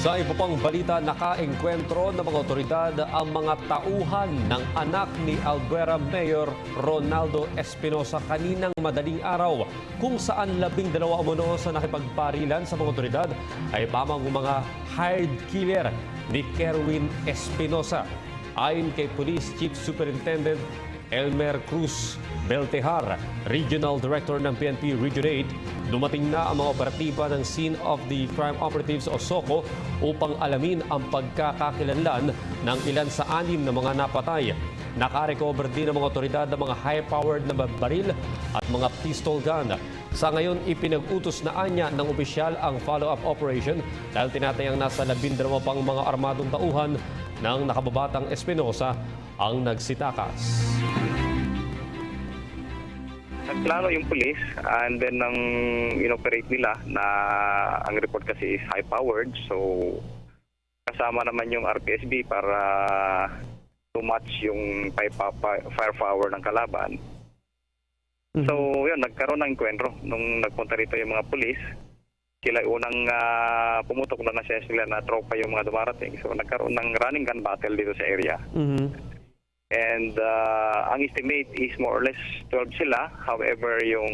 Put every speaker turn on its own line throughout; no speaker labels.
Sa iba pang balita, nakaengkwentro ng mga otoridad ang mga tauhan ng anak ni Albuera Mayor Ronaldo Espinosa kaninang madaling araw, kung saan 12 umuno sa nakipagparilan sa mga otoridad ay pamang mga hired killer ni Kerwin Espinosa. Ayon kay Police Chief Superintendent Elmer Cruz Beltehar, Regional Director ng PNP Region 8, dumating na ang mga operatiba ng Scene of the Crime Operatives o SOCO upang alamin ang pagkakakilanlan ng ilan sa 6 na mga napatay. Nakarecover din ng mga otoridad ng mga high-powered na baril at mga pistol gun. Sa ngayon, ipinag-utos na anya ng opisyal ang follow-up operation dahil tinatayang nasa 12 pang mga armadong tauhan ng nakababatang Espinosa ang nagsitakas.
Nagplano yung police and then ang inoperate nila na ang report kasi is high-powered. So kasama naman yung RPSB para to match yung firepower ng kalaban. So yun, nagkaroon ng enkwentro nung nagpunta rito yung mga police. Sila unang pumutok na sila na tropa yung mga dumarating. So nagkaroon ng running gun battle dito sa area. And ang estimate is more or less 12 sila. However, yung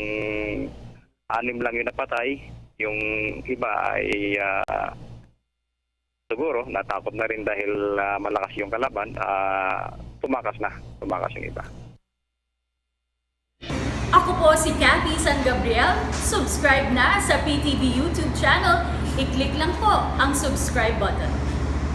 6 lang yung napatay. Yung iba ay siguro natakot na rin dahil malakas yung kalaban. Tumakas yung iba.
Ako po si Cathy San Gabriel. Subscribe na sa PTV YouTube channel. I-click lang po ang subscribe button.